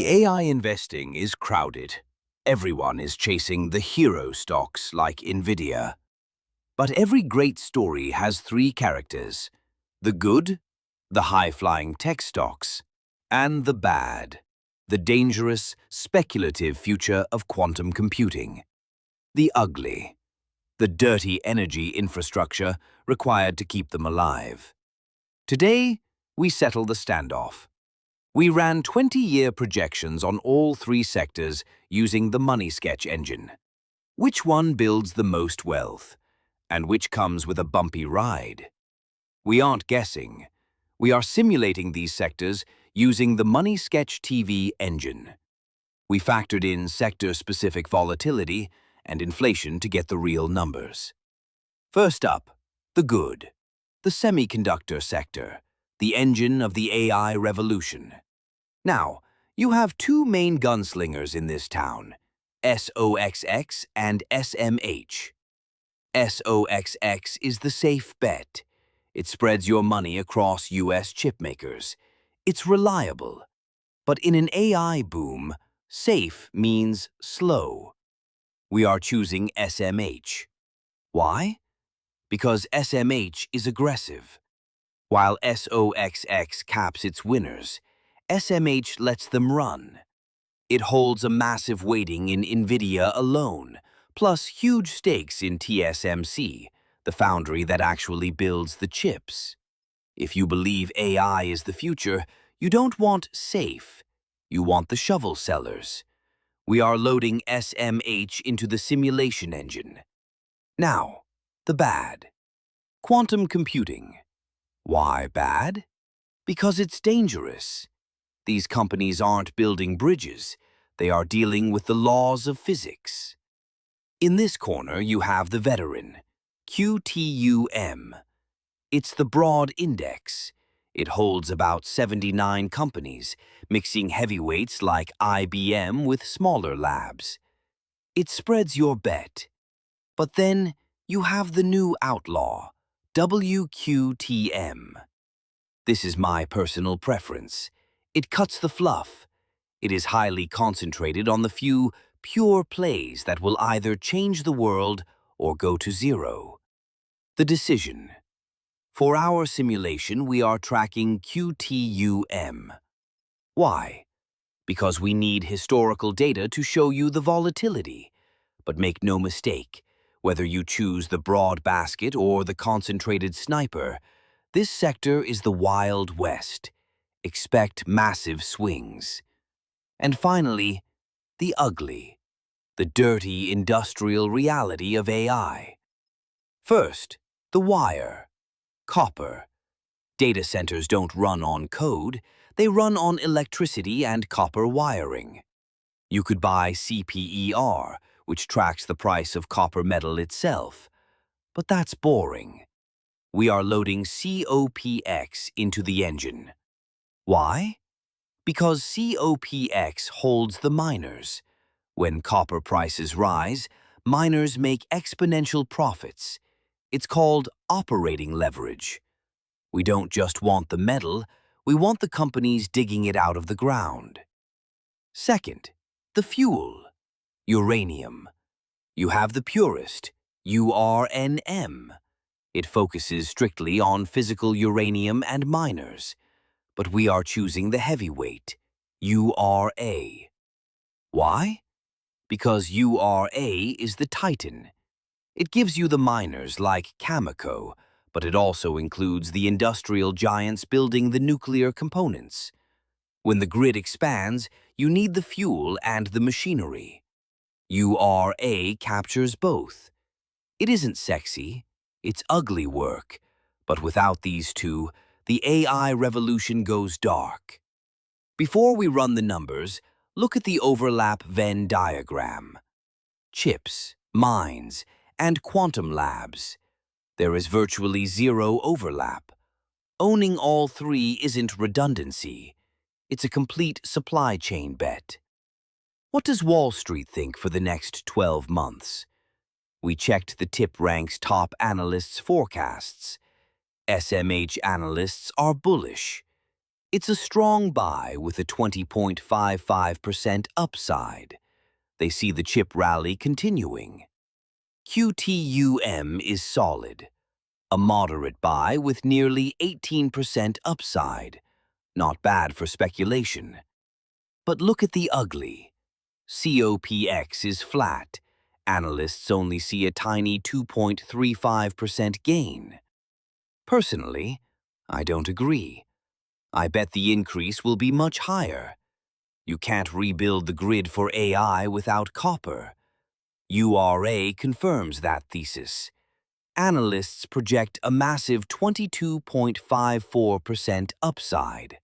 The AI investing is crowded. Everyone is chasing the hero stocks like Nvidia. But every great story has three characters: the good, the high-flying tech stocks, and the bad, the dangerous, speculative future of quantum computing. The ugly, the dirty energy infrastructure required to keep them alive. Today, we settle the standoff. We ran 20-year projections on all three sectors using the MoneySketch engine. Which one builds the most wealth, and which comes with a bumpy ride? We aren't guessing. We are simulating these sectors using the MoneySketchTV Engine. We factored in sector-specific volatility and inflation to get the real numbers. First up, the good, the semiconductor sector, the engine of the AI revolution. Now, you have two main gunslingers in this town, SOXX and SMH. SOXX is the safe bet. It spreads your money across US chipmakers. It's reliable. But in an AI boom, safe means slow. We are choosing SMH. Why? Because SMH is aggressive. While SOXX caps its winners, SMH lets them run. It holds a massive weighting in Nvidia alone, plus huge stakes in TSMC, the foundry that actually builds the chips. If you believe AI is the future, you don't want safe. You want the shovel sellers. We are loading SMH into the simulation engine. Now, the bad. Quantum computing. Why bad? Because it's dangerous. These companies aren't building bridges. They are dealing with the laws of physics. In this corner, you have the veteran, QTUM. It's the broad index. It holds about 79 companies, mixing heavyweights like IBM with smaller labs. It spreads your bet. But then you have the new outlaw, WQTM. This is my personal preference. It cuts the fluff. It is highly concentrated on the few pure plays that will either change the world or go to zero. The decision. For our simulation, we are tracking QTUM. Why? Because we need historical data to show you the volatility. But make no mistake, whether you choose the broad basket or the concentrated sniper, this sector is the Wild West. Expect massive swings. And finally, the ugly, the dirty industrial reality of AI. First, the wire, copper. Data centers don't run on code, they run on electricity and copper wiring. You could buy CPER, which tracks the price of copper metal itself. But that's boring. We are loading COPX into the engine. Why? Because COPX holds the miners. When copper prices rise, miners make exponential profits. It's called operating leverage. We don't just want the metal, we want the companies digging it out of the ground. Second, the fuel, uranium. You have the purest, URNM. It focuses strictly on physical uranium and miners. But we are choosing the heavyweight, URA. Why? Because URA is the titan. It gives you the miners like Cameco, but it also includes the industrial giants building the nuclear components. When the grid expands, you need the fuel and the machinery. URA captures both. It isn't sexy, it's ugly work, but without these two, the AI revolution goes dark. Before we run the numbers, look at the overlap Venn diagram. Chips, mines, and quantum labs. There is virtually zero overlap. Owning all three isn't redundancy. It's a complete supply chain bet. What does Wall Street think for the next 12 months? We checked the TipRank's top analysts' forecasts. SMH analysts are bullish. It's a strong buy with a 20.55% upside. They see the chip rally continuing. QTUM is solid, a moderate buy with nearly 18% upside. Not bad for speculation. But look at the ugly. COPX is flat. Analysts only see a tiny 2.35% gain. Personally, I don't agree. I bet the increase will be much higher. You can't rebuild the grid for AI without copper. URA confirms that thesis. Analysts project a massive 22.54% upside.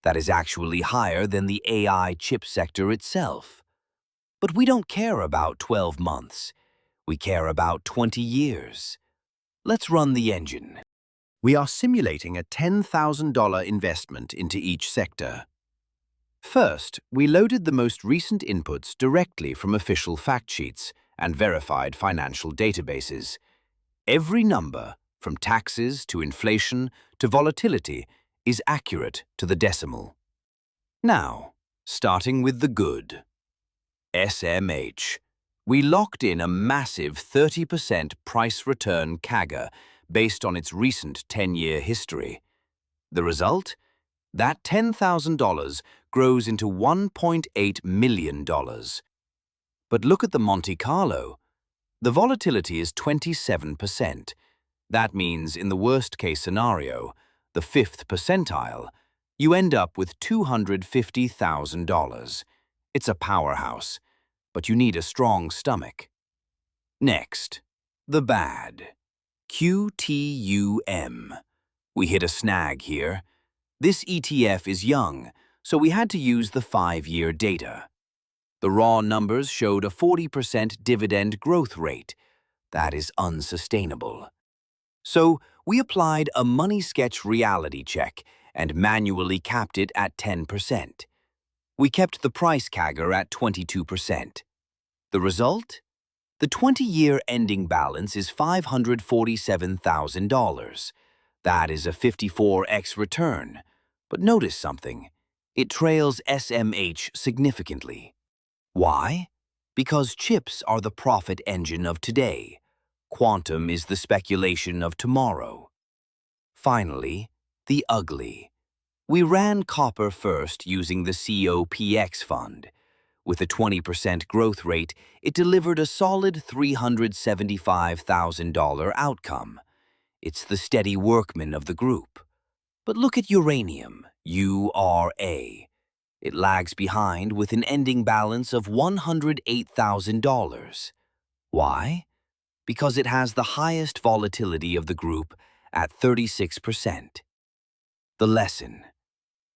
That is actually higher than the AI chip sector itself. But we don't care about 12 months. We care about 20 years. Let's run the engine. We are simulating a $10,000 investment into each sector. First, we loaded the most recent inputs directly from official fact sheets and verified financial databases. Every number, from taxes to inflation to volatility, is accurate to the decimal. Now, starting with the good. SMH. We locked in a massive 30% price return CAGR based on its recent 10-year history. The result? That $10,000 grows into $1.8 million. But look at the Monte Carlo. The volatility is 27%. That means, in the worst-case scenario, the 5th percentile, you end up with $250,000. It's a powerhouse, but you need a strong stomach. Next, the bad. QTUM. We hit a snag here. This ETF is young, so we had to use the 5-year data. The raw numbers showed a 40% dividend growth rate. That is unsustainable. So we applied a MoneySketch reality check and manually capped it at 10%. We kept the price CAGR at 22%. The result? The 20-year ending balance is $547,000. That is a 54x return. But notice something. It trails SMH significantly. Why? Because chips are the profit engine of today. Quantum is the speculation of tomorrow. Finally, the ugly. We ran copper first using the COPX fund. With a 20% growth rate, it delivered a solid $375,000 outcome. It's the steady workman of the group. But look at uranium, URA. It lags behind with an ending balance of $108,000. Why? Because it has the highest volatility of the group at 36%. The lesson.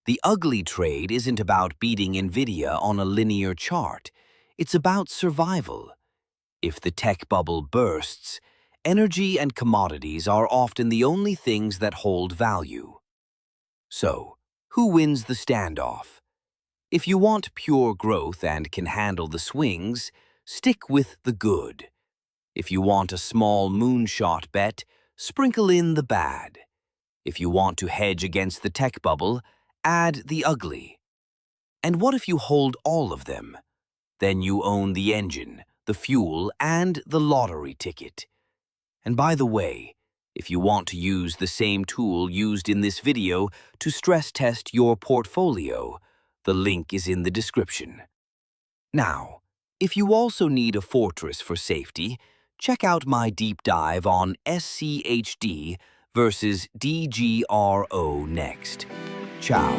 The ugly trade isn't about beating Nvidia on a linear chart. It's about survival. If the tech bubble bursts, energy and commodities are often the only things that hold value. So, who wins the standoff? If you want pure growth and can handle the swings, stick with the good. If you want a small moonshot bet, sprinkle in the bad. If you want to hedge against the tech bubble, add the ugly. And what if you hold all of them? Then you own the engine, the fuel, and the lottery ticket. And by the way, if you want to use the same tool used in this video to stress test your portfolio, the link is in the description. Now, if you also need a fortress for safety, check out my deep dive on SCHD versus DGRO next. Ciao.